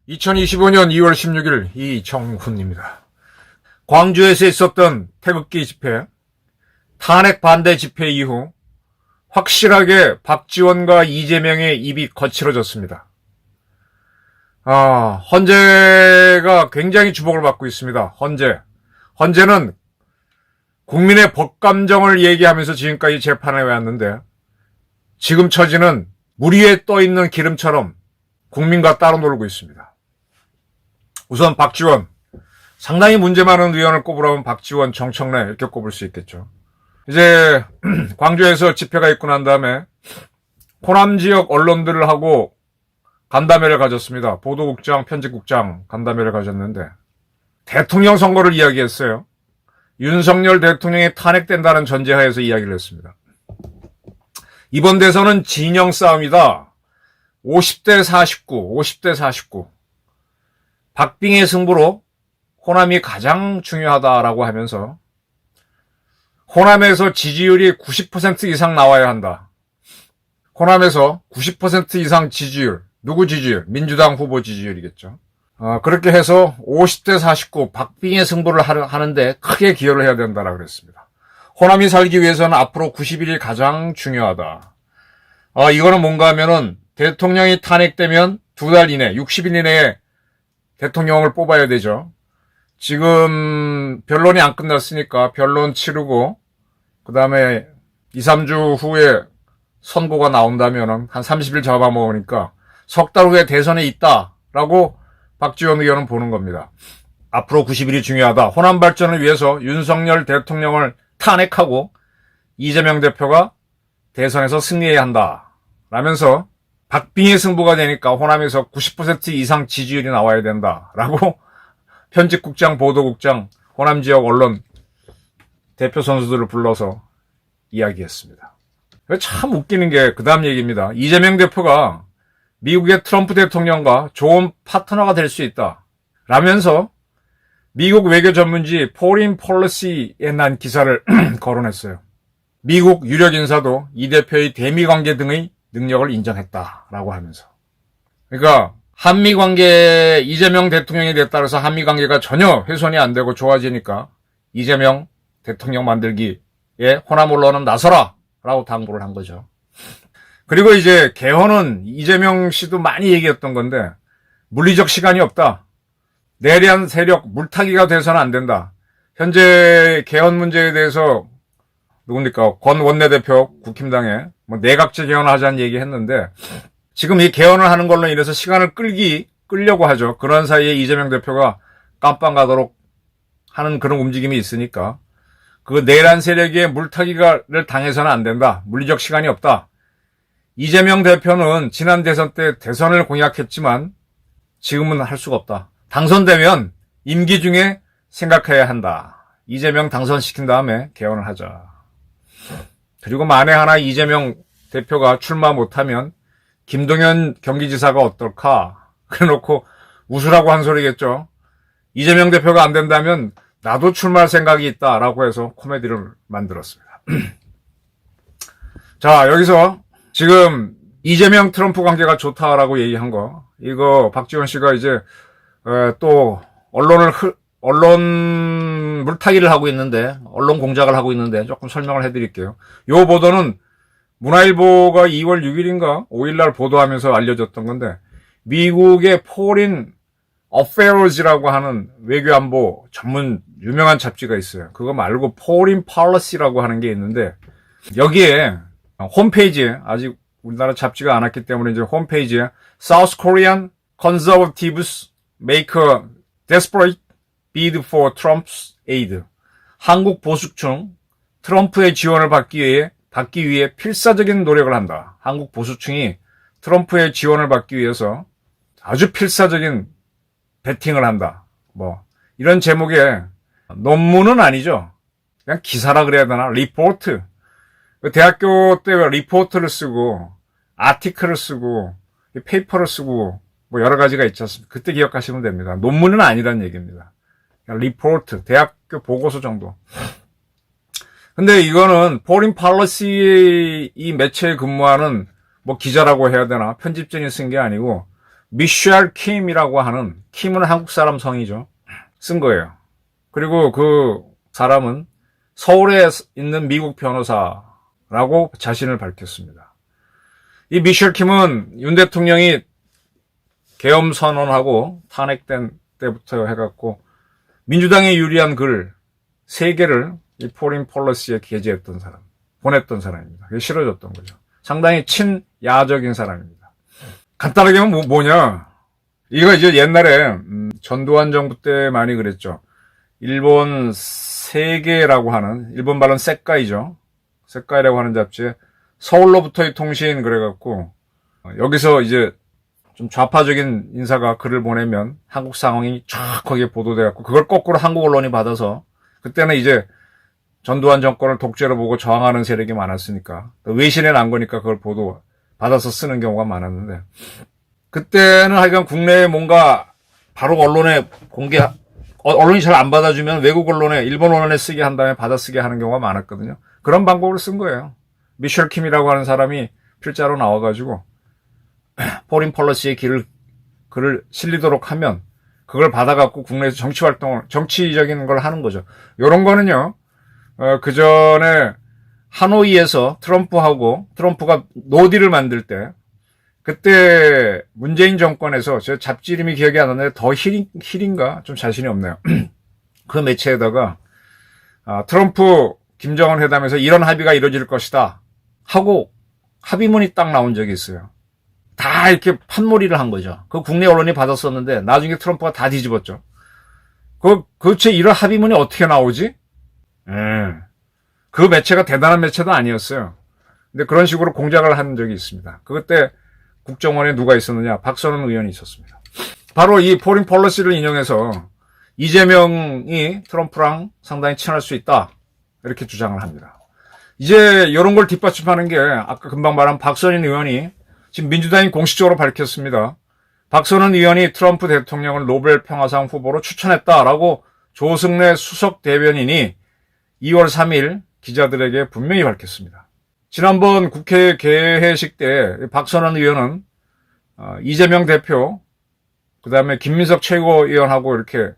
(2025년 2월 16일) 이정훈입니다. 광주에서 있었던 태극기 집회, 탄핵 반대 집회 이후 확실하게 박지원과 이재명의 입이 거칠어졌습니다. 헌재가 굉장히 주목을 받고 있습니다. 헌재는 국민의 법감정을 얘기하면서 지금까지 재판에 왔는데, 지금 처지는 물 위에 떠있는 기름처럼 국민과 따로 놀고 있습니다. 우선 박지원, 상당히 문제 많은 의원을 꼽으라면 박지원, 정청래 이렇게 꼽을 수 있겠죠. 이제 광주에서 집회가 있고 난 다음에 호남 지역 언론들을 하고 간담회를 가졌습니다. 보도국장, 편집국장 간담회를 가졌는데 대통령 선거를 이야기했어요. 윤석열 대통령이 탄핵된다는 전제하에서 이야기를 했습니다. 이번 대선은 진영 싸움이다. 50대 49. 박빙의 승부로 호남이 가장 중요하다라고 하면서 호남에서 지지율이 90% 이상 나와야 한다. 호남에서 90% 이상 지지율. 누구 지지율? 민주당 후보 지지율이겠죠. 그렇게 해서 50대 49 박빙의 승부를 하는데 크게 기여를 해야 된다라고 그랬습니다. 호남이 살기 위해서는 앞으로 90일이 가장 중요하다. 이거는 뭔가 하면은 대통령이 탄핵되면 2달 이내, 60일 이내에 대통령을 뽑아야 되죠. 지금 변론이 안 끝났으니까 변론 치르고 그 다음에 2, 3주 후에 선고가 나온다면은 한 30일 잡아먹으니까 석 달 후에 대선에 있다라고 박지원 의원은 보는 겁니다. 앞으로 90일이 중요하다. 호남 발전을 위해서 윤석열 대통령을 탄핵하고 이재명 대표가 대선에서 승리해야 한다. 라면서 박빙의 승부가 되니까 호남에서 90% 이상 지지율이 나와야 된다라고 편집국장, 보도국장, 호남 지역 언론 대표 선수들을 불러서 이야기했습니다. 참 웃기는 게 그 다음 얘기입니다. 이재명 대표가 미국의 트럼프 대통령과 좋은 파트너가 될 수 있다. 라면서 미국 외교 전문지 Foreign Policy에 난 기사를 거론했어요. 미국 유력 인사도 이 대표의 대미 관계 등의 능력을 인정했다라고 하면서. 그러니까 한미 관계 이재명 대통령이 됐다 그래서 한미 관계가 전혀 훼손이 안 되고 좋아지니까 이재명 대통령 만들기에 호남 언론은 나서라 라고 당부를 한 거죠. 그리고 이제 개헌은 이재명 씨도 많이 얘기했던 건데 물리적 시간이 없다. 내란 세력 물타기가 돼서는 안 된다. 현재 개헌 문제에 대해서 누굽니까? 권 원내대표 국힘당에 내각제 개헌을 하자는 얘기 했는데 지금 이 개헌을 하는 걸로 인해서 시간을 끌려고 하죠. 그런 사이에 이재명 대표가 깜빵 가도록 하는 그런 움직임이 있으니까 그 내란 세력의 물타기를 당해서는 안 된다. 물리적 시간이 없다. 이재명 대표는 지난 대선 때 대선을 공약했지만 지금은 할 수가 없다. 당선되면 임기 중에 생각해야 한다. 이재명 당선시킨 다음에 개헌을 하자. 그리고 만에 하나 이재명 대표가 출마 못하면 김동연 경기지사가 어떨까? 그래놓고 웃으라고 한 소리겠죠. 이재명 대표가 안 된다면 나도 출마할 생각이 있다라고 해서 코미디를 만들었습니다. 자, 여기서 지금 이재명 트럼프 관계가 좋다라고 얘기한 거, 이거 박지원 씨가 이제 또 언론 물타기를 하고 있는데, 언론 공작을 하고 있는데 조금 설명을 해드릴게요. 요 보도는 문화일보가 2월 6일인가 5일날 보도하면서 알려졌던 건데, 미국의 Foreign Affairs라고 하는 외교안보 전문 유명한 잡지가 있어요. 그거 말고 Foreign Policy라고 하는 게 있는데, 여기에 홈페이지에, 아직 우리나라 잡지가 안 왔기 때문에 이제 홈페이지에 South Korean Conservatives make a desperate bid for Trump's aid. 한국 보수층 트럼프의 지원을 받기 위해 필사적인 노력을 한다. 한국 보수층이 트럼프의 지원을 받기 위해서 아주 필사적인 배팅을 한다. 이런 제목의 논문은 아니죠. 그냥 기사라 그래야 되나? 리포트. 대학교 때 리포트를 쓰고, 아티클을 쓰고, 페이퍼를 쓰고, 여러 가지가 있지 않습니까? 그때 기억하시면 됩니다. 논문은 아니란 얘기입니다. 리포트, 대학교 보고서 정도. 근데 이거는 포린 팔러시 이 매체에 근무하는 뭐 기자라고 해야 되나 편집진이 쓴 게 아니고 미셸 킴이라고 하는, 킴은 한국 사람 성이죠. 쓴 거예요. 그리고 그 사람은 서울에 있는 미국 변호사라고 자신을 밝혔습니다. 이 미셸 킴은 윤 대통령이 계엄 선언하고 탄핵된 때부터 해갖고 민주당에 유리한 글 3개를 이 포린 폴러시에 게재했던 사람, 보냈던 사람입니다. 그게 싫어졌던 거죠. 상당히 친야적인 사람입니다. 간단하게 하면 뭐냐? 이거 이제 옛날에 전두환 정부 때 많이 그랬죠. 일본 세계라고 하는, 일본 말은 세카이죠. 세카이라고 하는 잡지에 서울로부터의 통신 그래갖고 여기서 이제 좀 좌파적인 인사가 글을 보내면 한국 상황이 쫙 거기에 보도돼갖고 그걸 거꾸로 한국 언론이 받아서, 그때는 이제 전두환 정권을 독재로 보고 저항하는 세력이 많았으니까 외신에 난 거니까 그걸 보도 받아서 쓰는 경우가 많았는데, 그때는 하여간 국내에 뭔가 바로 언론에 언론이 잘 안 받아주면 외국 언론에, 일본 언론에 쓰게 한 다음에 받아쓰게 하는 경우가 많았거든요. 그런 방법을 쓴 거예요. 미셸 킴이라고 하는 사람이 필자로 나와가지고 포린 폴러시의 글을 실리도록 하면 그걸 받아갖고 국내에서 정치적인 걸 하는 거죠. 요런 거는요, 그 전에 하노이에서 트럼프가 노딜을 만들 때, 그때 문재인 정권에서, 제 잡지 이름이 기억이 안 나는데 더 힐인가? 좀 자신이 없네요. 그 매체에다가 트럼프 김정은 회담에서 이런 합의가 이루어질 것이다 하고 합의문이 딱 나온 적이 있어요. 다 이렇게 판몰이를 한 거죠. 그 국내 언론이 받았었는데 나중에 트럼프가 다 뒤집었죠. 도대체 이런 합의문이 어떻게 나오지? 그 매체가 대단한 매체도 아니었어요. 근데 그런 식으로 공작을 한 적이 있습니다. 그때 국정원에 누가 있었느냐? 박선원 의원이 있었습니다. 바로 이 포린 폴러시를 인용해서 이재명이 트럼프랑 상당히 친할 수 있다, 이렇게 주장을 합니다. 이제 이런 걸 뒷받침하는 게 아까 금방 말한 박선원 의원이 지금 민주당이 공식적으로 밝혔습니다. 박선원 의원이 트럼프 대통령을 노벨 평화상 후보로 추천했다라고 조승래 수석 대변인이 2월 3일 기자들에게 분명히 밝혔습니다. 지난번 국회 개회식 때 박선원 의원은 이재명 대표, 그 다음에 김민석 최고위원하고 이렇게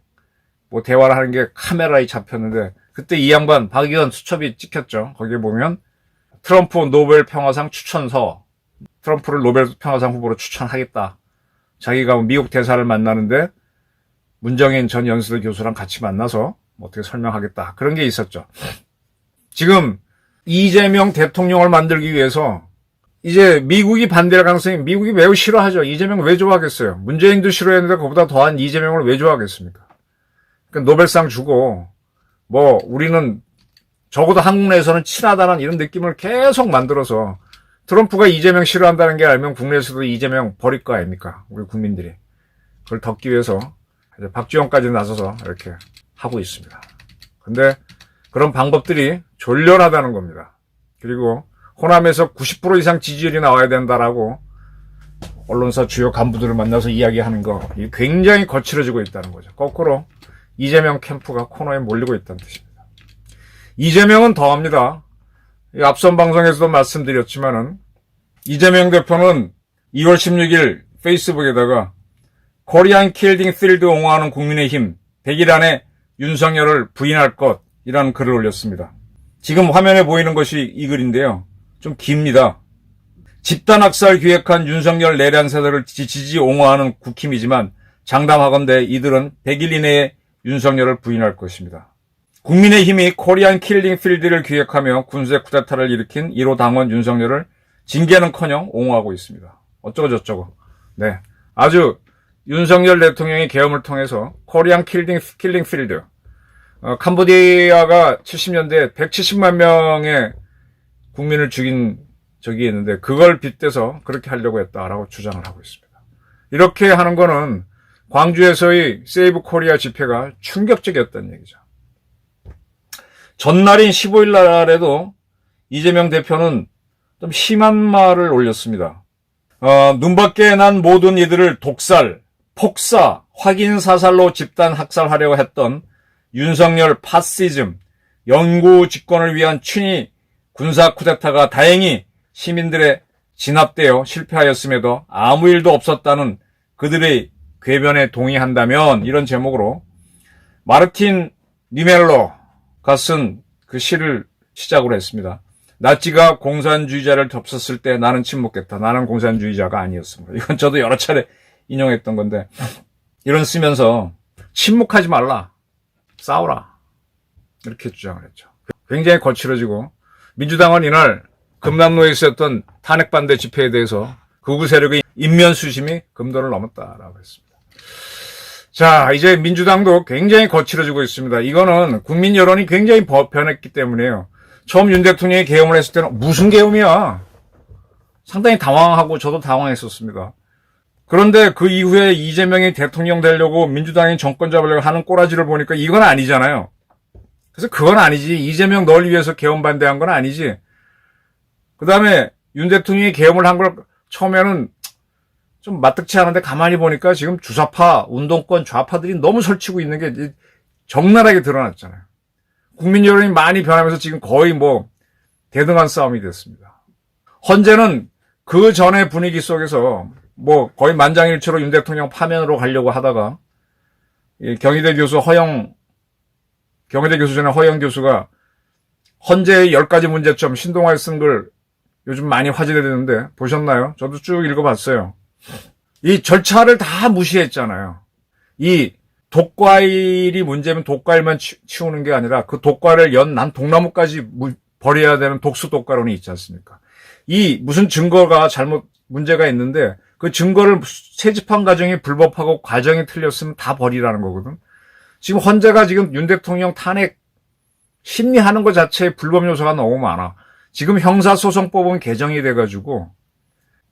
뭐 대화를 하는 게 카메라에 잡혔는데, 그때 이 양반 박 의원 수첩이 찍혔죠. 거기에 보면 트럼프 노벨 평화상 추천서, 트럼프를 노벨 평화상 후보로 추천하겠다. 자기가 미국 대사를 만나는데 문정인 전 연수대 교수랑 같이 만나서 어떻게 설명하겠다. 그런 게 있었죠. 지금 이재명 대통령을 만들기 위해서 이제 미국이 반대할 가능성이, 미국이 매우 싫어하죠. 이재명 왜 좋아하겠어요? 문재인도 싫어했는데 그보다 더한 이재명을 왜 좋아하겠습니까? 그러니까 노벨상 주고 뭐 우리는 적어도 한국 내에서는 친하다는 이런 느낌을 계속 만들어서, 트럼프가 이재명 싫어한다는 게 알면 국내에서도 이재명 버릴 거 아닙니까? 우리 국민들이. 그걸 덮기 위해서 이제 박지원까지 나서서 이렇게 하고 있습니다. 근데 그런 방법들이 졸렬하다는 겁니다. 그리고 호남에서 90% 이상 지지율이 나와야 된다라고 언론사 주요 간부들을 만나서 이야기하는 거, 이게 굉장히 거칠어지고 있다는 거죠. 거꾸로 이재명 캠프가 코너에 몰리고 있다는 뜻입니다. 이재명은 더합니다. 앞선 방송에서도 말씀드렸지만은 이재명 대표는 2월 16일 페이스북에다가 코리안 킬딩 필드 옹호하는 국민의힘 100일 안에 윤석열을 부인할 것이라는 글을 올렸습니다. 지금 화면에 보이는 것이 이 글인데요. 좀 깁니다. 집단 학살 기획한 윤석열 내란 세대를 지지 옹호하는 국힘이지만 장담하건대 이들은 100일 이내에 윤석열을 부인할 것입니다. 국민의힘이 코리안 킬링 필드를 기획하며 군세 쿠데타를 일으킨 1호 당원 윤석열을 징계는커녕 옹호하고 있습니다. 어쩌고 저쩌고. 네, 아주 윤석열 대통령이 계엄을 통해서 코리안 킬링 필드, 캄보디아가 70년대에 170만 명의 국민을 죽인 적이 있는데 그걸 빗대서 그렇게 하려고 했다라고 주장을 하고 있습니다. 이렇게 하는 거는 광주에서의 세이브 코리아 집회가 충격적이었다는 얘기죠. 전날인 15일 날에도 이재명 대표는 좀 심한 말을 올렸습니다. 눈밖에 난 모든 이들을 독살, 폭사, 확인 사살로 집단 학살하려고 했던 윤석열 파시즘, 영구 집권을 위한 친위 군사 쿠데타가 다행히 시민들의 진압되어 실패하였음에도 아무 일도 없었다는 그들의 궤변에 동의한다면, 이런 제목으로 마르틴 니멜로가 쓴 그 시를 시작으로 했습니다. 나치가 공산주의자를 덮쳤을 때 나는 침묵했다. 나는 공산주의자가 아니었습니다. 이건 저도 여러 차례 인용했던 건데, 이런 쓰면서 침묵하지 말라, 싸우라, 이렇게 주장을 했죠. 굉장히 거칠어지고, 민주당은 이날 금남로에 있었던 탄핵반대 집회에 대해서 극우 세력의 인면수심이 금도를 넘었다라고 했습니다. 자, 이제 민주당도 굉장히 거칠어지고 있습니다. 이거는 국민 여론이 굉장히 변했기 때문에요. 처음 윤 대통령이 계엄을 했을 때는 무슨 계엄이야? 상당히 당황하고 저도 당황했었습니다. 그런데 그 이후에 이재명이 대통령 되려고 민주당이 정권 잡으려고 하는 꼬라지를 보니까 이건 아니잖아요. 그래서 그건 아니지. 이재명 널 위해서 계엄 반대한 건 아니지. 그 다음에 윤 대통령이 계엄을 한 걸 처음에는 좀 마뜩치 않은데 가만히 보니까 지금 주사파, 운동권, 좌파들이 너무 설치고 있는 게 적나라하게 드러났잖아요. 국민 여론이 많이 변하면서 지금 거의 대등한 싸움이 됐습니다. 헌재는 그 전의 분위기 속에서 거의 만장일치로 윤 대통령 파면으로 가려고 하다가 경희대 교수 전에 허영 교수가 헌재의 10가지 문제점 신동아에 쓴 글 요즘 많이 화제되는데 보셨나요? 저도 쭉 읽어봤어요. 이 절차를 다 무시했잖아요. 이 독과일이 문제면 독과일만 치우는 게 아니라 그 독과를 난 독나무까지 버려야 되는 독수 독과론이 있지 않습니까? 이 무슨 증거가 문제가 있는데 그 증거를 채집한 과정이 불법하고 과정이 틀렸으면 다 버리라는 거거든. 지금 헌재가 지금 윤 대통령 탄핵 심리하는 것 자체에 불법 요소가 너무 많아. 지금 형사소송법은 개정이 돼가지고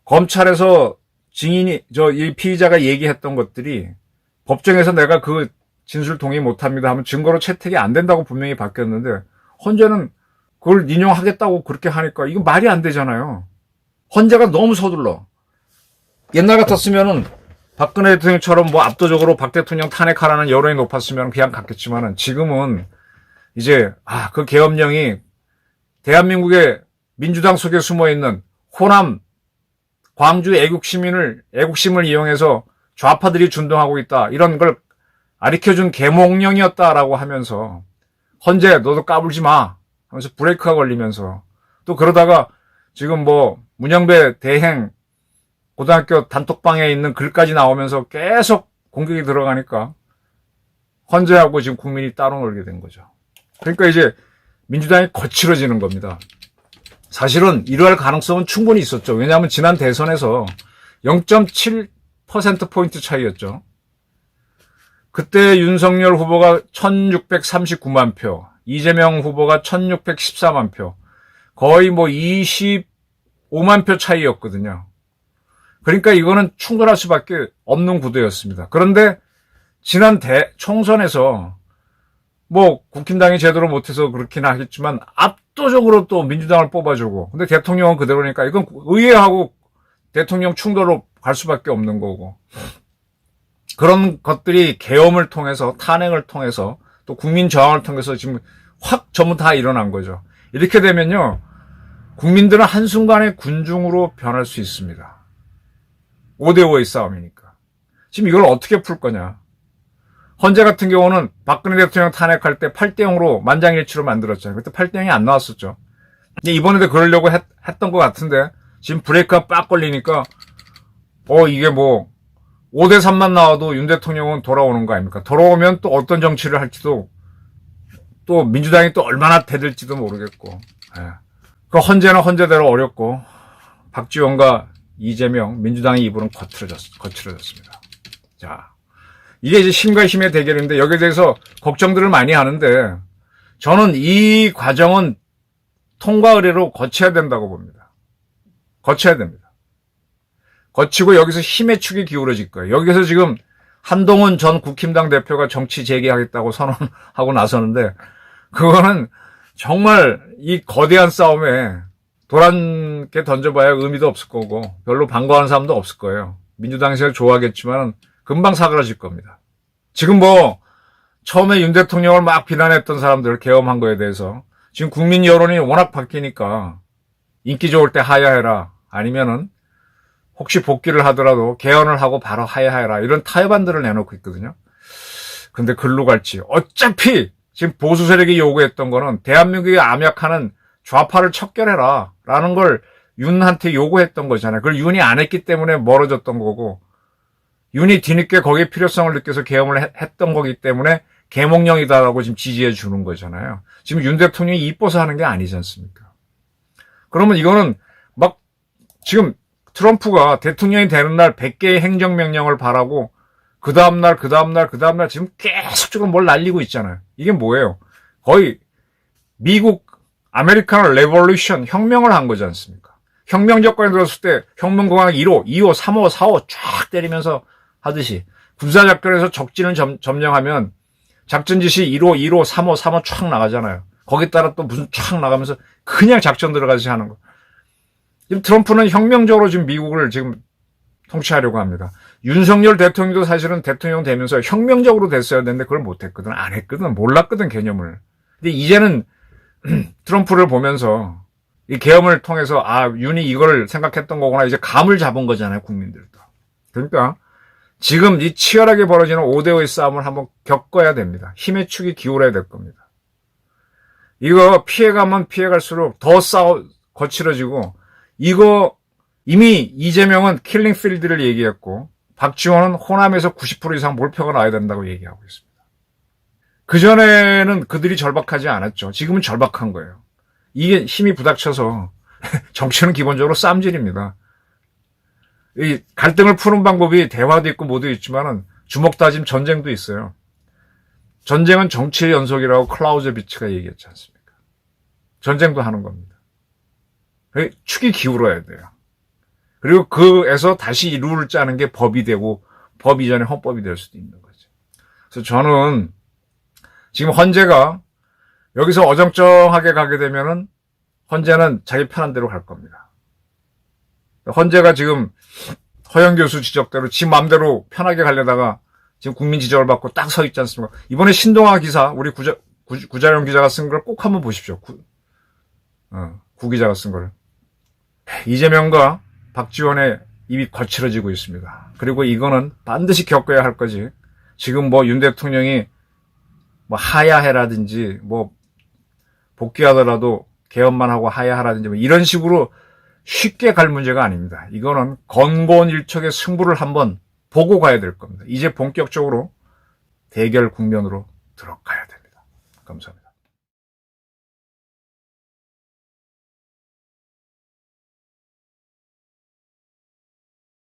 검찰에서 이 피의자가 얘기했던 것들이 법정에서 내가 그 진술 동의 못합니다 하면 증거로 채택이 안 된다고 분명히 바뀌었는데 헌재는 그걸 인용하겠다고 그렇게 하니까 이거 말이 안 되잖아요. 헌재가 너무 서둘러. 옛날 같았으면은 박근혜 대통령처럼 압도적으로 박 대통령 탄핵하라는 여론이 높았으면 그냥 갔겠지만은 지금은 이제 그 계엄령이 대한민국의 민주당 속에 숨어있는 호남 광주 애국심을 이용해서 좌파들이 준동하고 있다. 이런 걸 가르쳐준 계몽령이었다라고 하면서 헌재 너도 까불지 마 하면서 브레이크가 걸리면서 또 그러다가 지금 문영배 대행 고등학교 단톡방에 있는 글까지 나오면서 계속 공격이 들어가니까 헌재하고 지금 국민이 따로 놀게 된 거죠. 그러니까 이제 민주당이 거칠어지는 겁니다. 사실은 이러할 가능성은 충분히 있었죠. 왜냐하면 지난 대선에서 0.7%포인트 차이였죠. 그때 윤석열 후보가 1639만 표, 이재명 후보가 1614만 표, 거의 25만 표 차이였거든요. 그러니까 이거는 충돌할 수밖에 없는 구도였습니다. 그런데 지난 총선에서 국힘당이 제대로 못해서 그렇긴 하겠지만 압도적으로 또 민주당을 뽑아주고, 근데 대통령은 그대로니까 이건 의회하고 대통령 충돌로 갈 수밖에 없는 거고, 그런 것들이 계엄을 통해서 탄핵을 통해서 또 국민 저항을 통해서 지금 확 전부 다 일어난 거죠. 이렇게 되면요 국민들은 한순간에 군중으로 변할 수 있습니다. 5대5의 싸움이니까. 지금 이걸 어떻게 풀 거냐. 헌재 같은 경우는 박근혜 대통령 탄핵할 때 8대0으로 만장일치로 만들었잖아요. 그때 8대0이 안 나왔었죠. 근데 이번에도 그러려고 했던 것 같은데 지금 브레이크가 빡 걸리니까 이게 5대3만 나와도 윤 대통령은 돌아오는 거 아닙니까? 돌아오면 또 어떤 정치를 할지도 또 민주당이 또 얼마나 대들지도 모르겠고, 그 헌재는 헌재대로 어렵고 박지원과 이재명 민주당의 입으로는 거칠어졌습니다. 자, 이게 이제 힘과 힘의 대결인데 여기에 대해서 걱정들을 많이 하는데 저는 이 과정은 통과 의례로 거쳐야 된다고 봅니다. 거쳐야 됩니다. 거치고 여기서 힘의 축이 기울어질 거예요. 여기서 지금 한동훈 전 국힘당 대표가 정치 재개하겠다고 선언하고 나서는데 그거는 정말 이 거대한 싸움에 도란게 던져봐야 의미도 없을 거고 별로 반가워하는 사람도 없을 거예요. 민주당에서 좋아하겠지만 금방 사그라질 겁니다. 지금 처음에 윤 대통령을 막 비난했던 사람들, 계엄한 거에 대해서 지금 국민 여론이 워낙 바뀌니까 인기 좋을 때 하야해라, 아니면은 혹시 복귀를 하더라도 개헌을 하고 바로 하야해라, 이런 타협안들을 내놓고 있거든요. 근데 글로 갈지, 어차피 지금 보수 세력이 요구했던 거는 대한민국이 암약하는 좌파를 척결해라 라는 걸 윤한테 요구했던 거잖아요. 그걸 윤이 안 했기 때문에 멀어졌던 거고, 윤이 뒤늦게 거기에 필요성을 느껴서 계엄을 했던 거기 때문에 계몽령이다라고 지금 지지해 주는 거잖아요. 지금 윤 대통령이 이뻐서 하는 게 아니지 않습니까? 그러면 이거는 막 지금 트럼프가 대통령이 되는 날 100개의 행정명령을 바라고 그 다음날 지금 계속적으로 뭘 날리고 있잖아요. 이게 뭐예요? 거의 미국 아메리칸 레볼루션 혁명을 한 거지 않습니까? 혁명 정권에 들었을 때 혁명공학 1호, 2호, 3호, 4호 쫙 때리면서 하듯이 군사작전에서 적진을 점령하면 작전 지시 1호, 2호, 3호, 3호 쫙 나가잖아요. 거기에 따라 또 무슨 쫙 나가면서 그냥 작전 들어가듯이 하는 거. 지금 트럼프는 혁명적으로 지금 미국을 지금 통치하려고 합니다. 윤석열 대통령도 사실은 대통령 되면서 혁명적으로 됐어야 되는데 그걸 못했거든. 안 했거든. 몰랐거든, 개념을. 근데 이제는 트럼프를 보면서 이 계엄을 통해서 윤이 이걸 생각했던 거구나, 이제 감을 잡은 거잖아요, 국민들도. 그러니까 지금 이 치열하게 벌어지는 5대5의 싸움을 한번 겪어야 됩니다. 힘의 축이 기울어야 될 겁니다. 이거 피해가면 피해갈수록 더 거칠어지고, 이거 이미 이재명은 킬링 필드를 얘기했고, 박지원은 호남에서 90% 이상 몰표가 나와야 된다고 얘기하고 있습니다. 그전에는 그들이 절박하지 않았죠. 지금은 절박한 거예요. 이게 힘이 부닥쳐서 정치는 기본적으로 쌈질입니다. 이 갈등을 푸는 방법이 대화도 있고 뭐도 있지만은 주먹 다짐 전쟁도 있어요. 전쟁은 정치의 연속이라고 클라우제비츠가 얘기했지 않습니까? 전쟁도 하는 겁니다. 축이 기울어야 돼요. 그리고 그에서 다시 이 룰을 짜는 게 법이 되고, 법 이전에 헌법이 될 수도 있는 거죠. 그래서 저는 지금 헌재가 여기서 어정쩡하게 가게 되면은 헌재는 자기 편한 대로 갈 겁니다. 헌재가 지금 허영 교수 지적대로 지 맘대로 편하게 가려다가 지금 국민 지적을 받고 딱 서 있지 않습니까? 이번에 신동아 기사, 우리 구자룡 기자가 쓴 걸 꼭 한번 보십시오. 구 기자가 쓴 걸. 이재명과 박지원의 입이 거칠어지고 있습니다. 그리고 이거는 반드시 겪어야 할 거지. 지금 뭐 윤 대통령이 뭐 하야해라든지 뭐 복귀하더라도 개헌만 하고 하야하라든지 뭐 이런 식으로 쉽게 갈 문제가 아닙니다. 이거는 건곤일척의 승부를 한번 보고 가야 될 겁니다. 이제 본격적으로 대결 국면으로 들어가야 됩니다. 감사합니다.